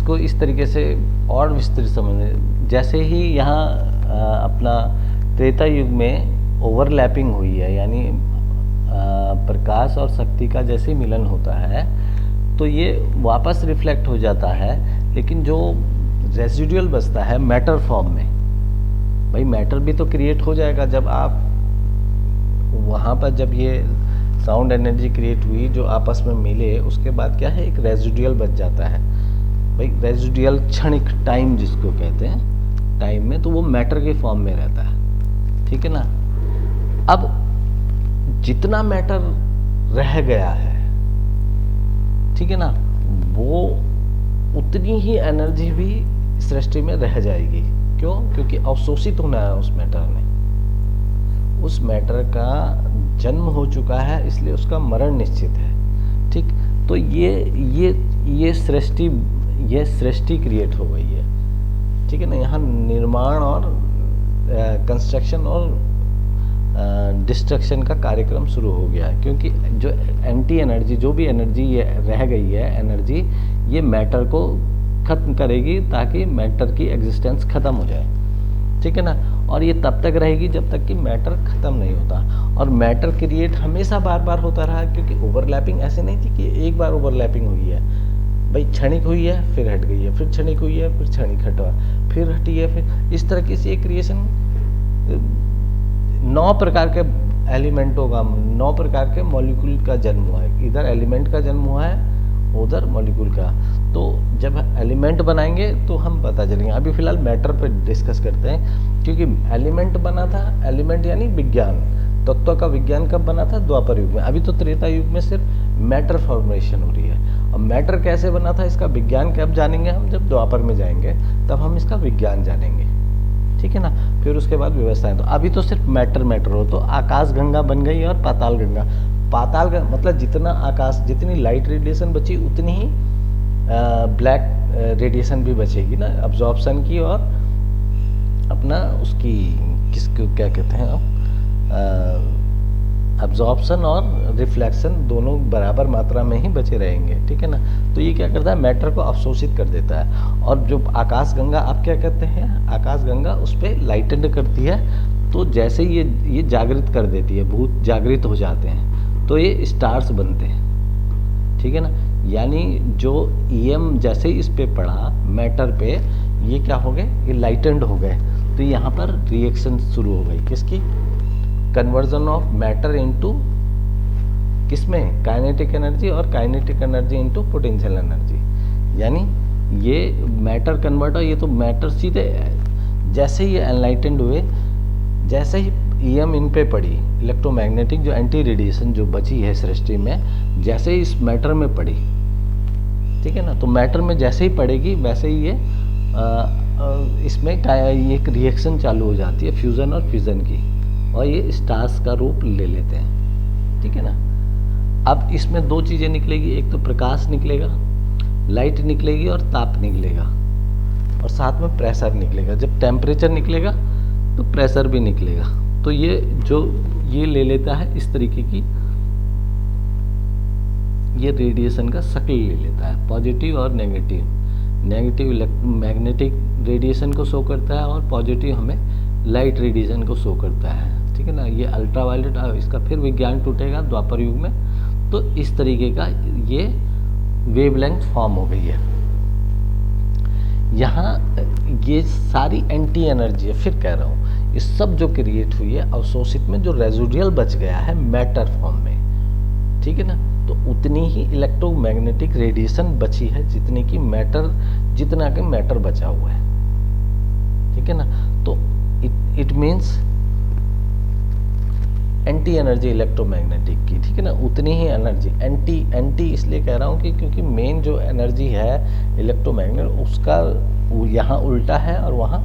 इसको इस तरीके से और विस्तृत समझने, जैसे ही यहाँ अपना त्रेता युग में ओवरलैपिंग हुई है, यानी प्रकाश और शक्ति का जैसे मिलन होता है तो ये वापस रिफ्लेक्ट हो जाता है, लेकिन जो रेसिडुअल बचता है मैटर फॉर्म में, भाई मैटर भी तो क्रिएट हो जाएगा जब आप वहाँ पर, जब ये साउंड एनर्जी क्रिएट हुई जो आपस में मिले, उसके बाद क्या है, एक रेसिडुअल बच जाता है। भाई रेसिडुअल क्षणिक टाइम जिसको कहते हैं, टाइम में तो वो मैटर के फॉर्म में रहता है, ठीक है ना। अब जितना मैटर रह गया है, ठीक है ना, वो उतनी ही एनर्जी भी सृष्टि में रह जाएगी। क्यों? क्योंकि अवशोषित होना है उस मैटर ने, उस मैटर का जन्म हो चुका है, इसलिए उसका मरण निश्चित है। ठीक, तो ये सृष्टि क्रिएट हो गई है, ठीक है ना। यहाँ निर्माण और कंस्ट्रक्शन और डिस्ट्रक्शन का कार्यक्रम शुरू हो गया है, क्योंकि जो एंटी एनर्जी, जो भी एनर्जी ये रह गई है एनर्जी, ये मैटर को खत्म करेगी ताकि मैटर की एग्जिस्टेंस खत्म हो जाए, ठीक है ना। और ये तब तक रहेगी जब तक कि मैटर खत्म नहीं होता। और मैटर क्रिएट हमेशा बार बार होता रहा, क्योंकि ओवरलैपिंग ऐसे नहीं थी कि एक बार ओवरलैपिंग हुई है, भाई क्षणिक हुई है फिर हट गई है, फिर क्षणिक हुई है फिर क्षणिक हटा, फिर हटी है, फिर इस तरह की ये क्रिएशन 9 प्रकार के एलिमेंटों का, 9 प्रकार के मॉलिक्यूल का जन्म हुआ है। इधर एलिमेंट का जन्म हुआ है, उधर मॉलिक्यूल का। तो जब एलिमेंट बनाएंगे तो हम पता चलेंगे। अभी फिलहाल मैटर पर डिस्कस करते हैं, क्योंकि एलिमेंट बना था, एलिमेंट यानी विज्ञान, तत्व का विज्ञान कब बना था? द्वापर युग में। अभी तो त्रेता युग में सिर्फ मैटर फॉर्मेशन हो रही है। अब मैटर कैसे बना था, इसका विज्ञान कब जानेंगे हम? जब द्वापर में जाएंगे तब हम इसका विज्ञान जानेंगे, ठीक है ना। फिर उसके बाद व्यवस्थाएं। तो अभी तो सिर्फ मैटर हो, तो आकाश गंगा बन गई और पाताल गंगा। पाताल का मतलब जितना आकाश, जितनी लाइट रेडिएशन बची उतनी ही ब्लैक रेडिएशन भी बचेगी ना, अब्जॉर्प्शन की और अपना उसकी किसको क्या कहते हैं अब्जॉर्प्शन और रिफ्लेक्शन दोनों बराबर मात्रा में ही बचे रहेंगे, ठीक है ना। तो ये क्या करता है, मैटर को अवशोषित कर देता है। और जो आकाश गंगा आप क्या कहते हैं, आकाश गंगा उस पर लाइटेंड करती है, तो जैसे ये जागृत कर देती है, भूत जागृत हो जाते हैं तो ये स्टार्स बनते हैं, ठीक है ना। यानी जो ईएम जैसे ही इस पे पड़ा मैटर पे, ये क्या हो गए, ये लाइटेंड हो गए। तो यहाँ पर रिएक्शन शुरू हो गई, किसकी? कन्वर्जन ऑफ मैटर इनटू किसमें? काइनेटिक एनर्जी, और kinetic energy into potential energy. यानी ये मैटर कन्वर्ट हो, ये तो मैटर सीधे जैसे ही एनलाइटेंड हुए, जैसे ही ईएम इन पे पड़ी, इलेक्ट्रोमैग्नेटिक जो एंटी रेडिएशन जो बची है सृष्टि में, जैसे ही इस मैटर में पड़ी, ठीक है ना, तो मैटर में जैसे ही पड़ेगी वैसे ही ये इसमें एक रिएक्शन चालू हो जाती है, फ्यूज़न और फिजन की, और ये स्टार्स का रूप ले लेते हैं, ठीक है ना। अब इसमें 2 चीज़ें निकलेगी, एक तो प्रकाश निकलेगा, लाइट निकलेगी, और ताप निकलेगा, और साथ में प्रेशर निकलेगा। जब टेम्परेचर निकलेगा तो प्रेशर भी निकलेगा। तो ये ले लेता है इस तरीके की, ये रेडिएशन का शक्ल ले लेता है, पॉजिटिव और नेगेटिव। नेगेटिव मैग्नेटिक रेडिएशन को शो करता है, और पॉजिटिव हमें लाइट रेडिएशन को शो करता है, ठीक है ना। ये अल्ट्रावायलेट, इसका फिर विज्ञान टूटेगा द्वापर युग में। तो इस तरीके का ये वेवलेंथ फॉर्म हो गई है। यहाँ ये सारी एंटी एनर्जी है, फिर कह रहा हूँ, ये सब जो क्रिएट हुई है अवशोषित में, जो रेजिडुअल बच गया है मैटर फॉर्म में, ठीक है ना। तो उतनी ही इलेक्ट्रोमैग्नेटिक रेडिएशन बची है जितनी की मैटर, जितना कि मैटर बचा हुआ है, ठीक है ना। तो it means anti energy electromagnetic की, ठीक है ना, उतनी ही एनर्जी। एंटी इसलिए कह रहा हूँ कि क्योंकि मेन जो एनर्जी है इलेक्ट्रोमैग्नेट, उसका यहाँ उल्टा है और वहाँ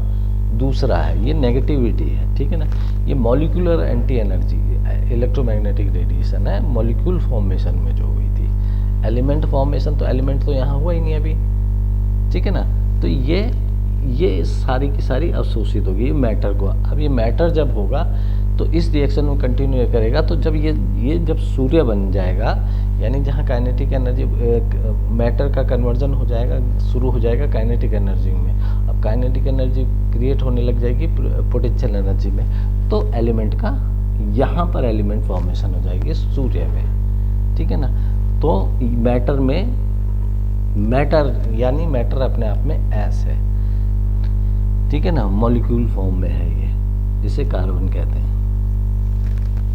दूसरा है, ये नेगेटिविटी है, ठीक है ना। ये molecular anti energy electromagnetic radiation है, मॉलिक्यूल फॉर्मेशन में जो हुई थी। एलिमेंट फॉर्मेशन तो एलिमेंट तो यहाँ हुआ ही नहीं अभी, ठीक है ना। तो ये सारी की सारी अवशोषित होगी मैटर को। अब ये मैटर जब होगा तो इस रिएक्शन में कंटिन्यू करेगा। तो जब ये जब सूर्य बन जाएगा, यानी जहाँ काइनेटिक एनर्जी मैटर का कन्वर्जन हो जाएगा, शुरू हो जाएगा काइनेटिक एनर्जी में। अब काइनेटिक एनर्जी क्रिएट होने लग जाएगी पोटेंशियल एनर्जी में, तो एलिमेंट का यहाँ पर एलिमेंट फॉर्मेशन हो जाएगी सूर्य में, ठीक है ना। तो मैटर में मैटर यानी मैटर अपने आप में एस है, ठीक है ना, मॉलिक्यूल फॉर्म में है ये, जिसे कार्बन कहते हैं,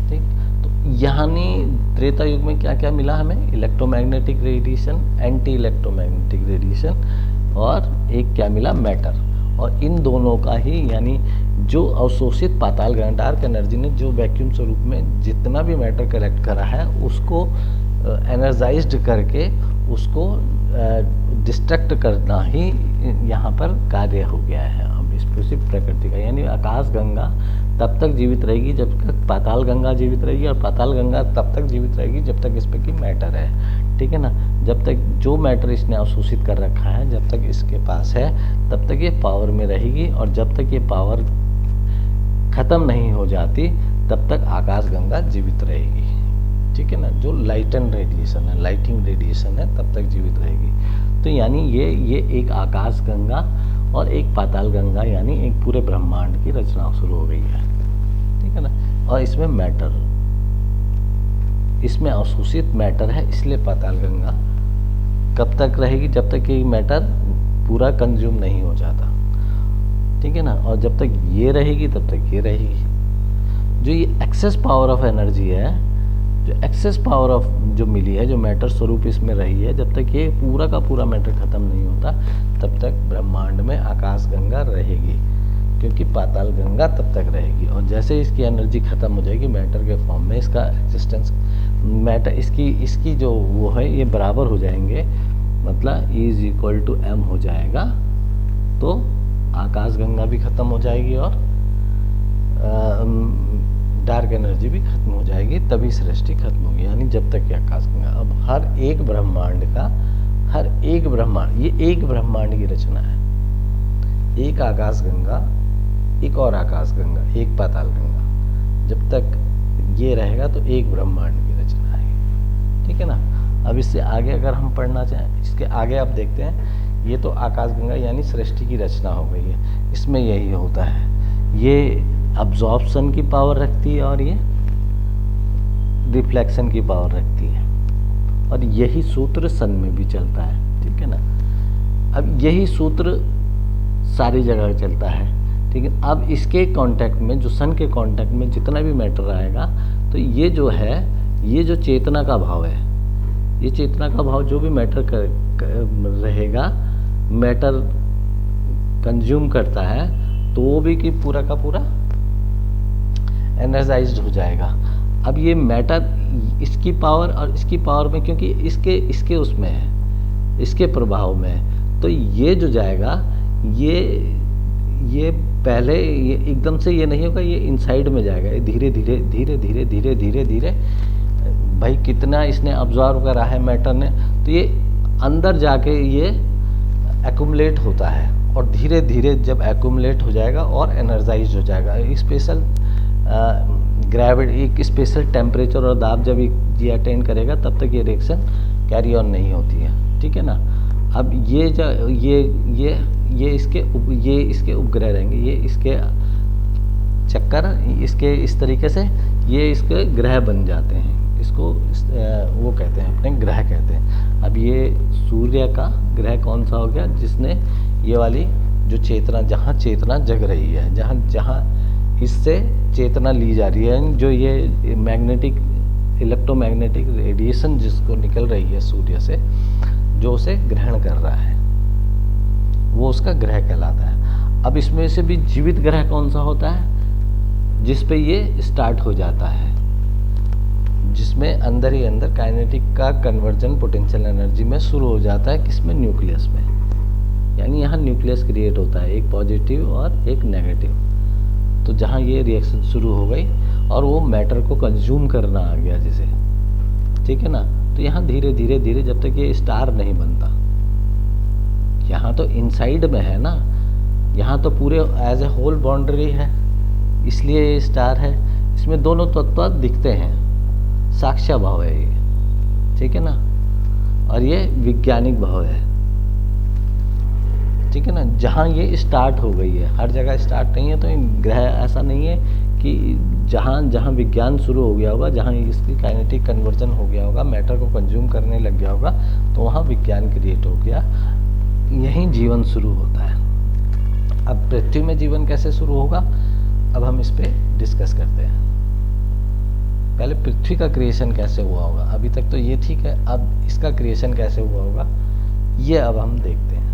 ठीक। तो यानी त्रेता युग में क्या क्या मिला हमें, electromagnetic radiation, anti electromagnetic radiation, और एक क्या मिला, मैटर। और इन दोनों का ही यानी जो अवशोषित पाताल गंगा डार्क एनर्जी ने जो वैक्यूम स्वरूप में जितना भी मैटर कलेक्ट करा है उसको एनर्जाइज्ड करके उसको डिस्ट्रक्ट करना ही यहाँ पर कार्य हो गया है अब इस प्रकृति का। यानी आकाश गंगा तब तक जीवित रहेगी जब तक पाताल गंगा जीवित रहेगी, और पाताल गंगा तब तक जीवित रहेगी जब तक इस पर की मैटर है, ठीक है ना। जब तक जो मैटर इसने अवशोषित कर रखा है, जब तक इसके पास है, तब तक ये पावर में रहेगी, और जब तक ये पावर खत्म नहीं हो जाती तब तक आकाश गंगा जीवित रहेगी, ठीक है ना। जो लाइटन रेडिएशन है, लाइटिंग रेडिएशन है, तब तक जीवित रहेगी। तो यानी ये एक आकाश गंगा और एक पाताल गंगा यानी एक पूरे ब्रह्मांड की रचना शुरू हो गई है, ठीक है ना। और इसमें मैटर, इसमें अवशोषित मैटर है, इसलिए पाताल गंगा कब तक रहेगी, जब तक ये मैटर पूरा कंज्यूम नहीं हो जाता, ठीक है ना। और जब तक ये रहेगी तब तक ये रहेगी। जो ये एक्सेस पावर ऑफ एनर्जी है, जो एक्सेस पावर ऑफ जो मिली है, जो मैटर स्वरूप इसमें रही है, जब तक ये पूरा का पूरा मैटर खत्म नहीं होता तब तक ब्रह्मांड में आकाश गंगा रहेगी, क्योंकि पाताल गंगा तब तक रहेगी। और जैसे इसकी एनर्जी खत्म हो जाएगी मैटर के फॉर्म में, इसका एग्जिस्टेंस मैटर इसकी जो वो है ये बराबर हो जाएंगे, मतलब E=m हो जाएगा, तो आकाश गंगा भी खत्म हो जाएगी और डार्क एनर्जी भी खत्म हो जाएगी, तभी सृष्टि खत्म होगी। यानी जब तक ये आकाश गंगा, अब हर एक ब्रह्मांड का, हर एक ब्रह्मांड, ये एक ब्रह्मांड की रचना है, एक आकाश गंगा, एक और आकाश गंगा, एक पाताल गंगा, जब तक ये रहेगा तो एक ब्रह्मांड की रचना है, ठीक है ना। अब इससे आगे अगर हम पढ़ना चाहें, इसके आगे आप देखते हैं, ये तो आकाश गंगा यानी सृष्टि की रचना हो गई है, इसमें यही होता है, ये अब्जॉर्प्शन की पावर रखती है और ये रिफ्लेक्शन की पावर रखती है, और यही सूत्र सन में भी चलता है, ठीक है ना। अब यही सूत्र सारी जगह चलता है, ठीक है। अब इसके कांटेक्ट में, जो सन के कांटेक्ट में जितना भी मैटर आएगा, तो ये जो है, ये जो चेतना का भाव है, ये चेतना का भाव जो भी मैटर रहेगा, मैटर कंज्यूम करता है, तो वो भी कि पूरा का पूरा एनर्जाइज्ड हो जाएगा। अब ये मैटर, इसकी पावर और इसकी पावर में, क्योंकि इसके उसमें है, इसके प्रभाव में है, तो ये जो जाएगा, ये पहले ये एकदम से ये नहीं होगा, ये इनसाइड में जाएगा, ये धीरे धीरे धीरे धीरे धीरे धीरे धीरे, भाई कितना इसने ऑब्जर्व करा है मैटर ने, तो ये अंदर जाके ये एक्यूमुलेट होता है, और धीरे धीरे जब एक्यूमुलेट हो जाएगा और एनर्जाइज हो जाएगा, स्पेशल ग्रेविटी, एक स्पेशल टेम्परेचर और दाब जब ये अटेंड करेगा, तब तक ये रिएक्शन कैरी ऑन नहीं होती है, ठीक है ना। अब ये इसके उपग्रह रहेंगे, ये इसके चक्कर, इसके इस तरीके से ये इसके ग्रह बन जाते हैं, इसको वो कहते हैं, अपने ग्रह कहते हैं। अब ये सूर्य का ग्रह कौन सा हो गया, जिसने ये वाली जो चेतना, जहाँ चेतना जग रही है, जहाँ इससे चेतना ली जा रही है, जो ये मैग्नेटिक, इलेक्ट्रोमैग्नेटिक रेडिएशन जिसको निकल रही है सूर्य से, जो उसे ग्रहण कर रहा है, वो उसका ग्रह कहलाता है। अब इसमें से भी जीवित ग्रह कौन सा होता है, जिस पे ये स्टार्ट हो जाता है, जिसमें अंदर ही अंदर काइनेटिक का कन्वर्जन पोटेंशियल एनर्जी में शुरू हो जाता है, किसमें, न्यूक्लियस में। यानी यहाँ न्यूक्लियस क्रिएट होता है, एक पॉजिटिव और एक नेगेटिव। तो जहाँ ये रिएक्शन शुरू हो गई और वो मैटर को कंज्यूम करना आ गया जिसे, ठीक है ना, तो यहाँ धीरे धीरे धीरे जब तक ये स्टार नहीं बनता, यहाँ तो इनसाइड में है ना, यहाँ तो पूरे एज ए होल बाउंड्री है, इसलिए ये स्टार है, इसमें दोनों तत्व दिखते हैं, साक्ष्य भाव है ये, ठीक है ना, और ये वैज्ञानिक भाव है, ठीक है ना। जहाँ ये स्टार्ट हो गई है, हर जगह स्टार्ट नहीं है, तो ग्रह ऐसा नहीं है कि जहाँ जहाँ विज्ञान शुरू हो गया होगा, जहाँ इसकी काइनेटिक कन्वर्जन हो गया होगा, मैटर को कंज्यूम करने लग गया होगा, तो वहाँ विज्ञान क्रिएट हो गया, यहीं जीवन शुरू होता है। अब पृथ्वी में जीवन कैसे शुरू होगा, अब हम इस पर डिस्कस करते हैं। पहले पृथ्वी का क्रिएशन कैसे हुआ होगा, अभी तक तो ये ठीक है, अब इसका क्रिएशन कैसे हुआ होगा ये अब हम देखते हैं।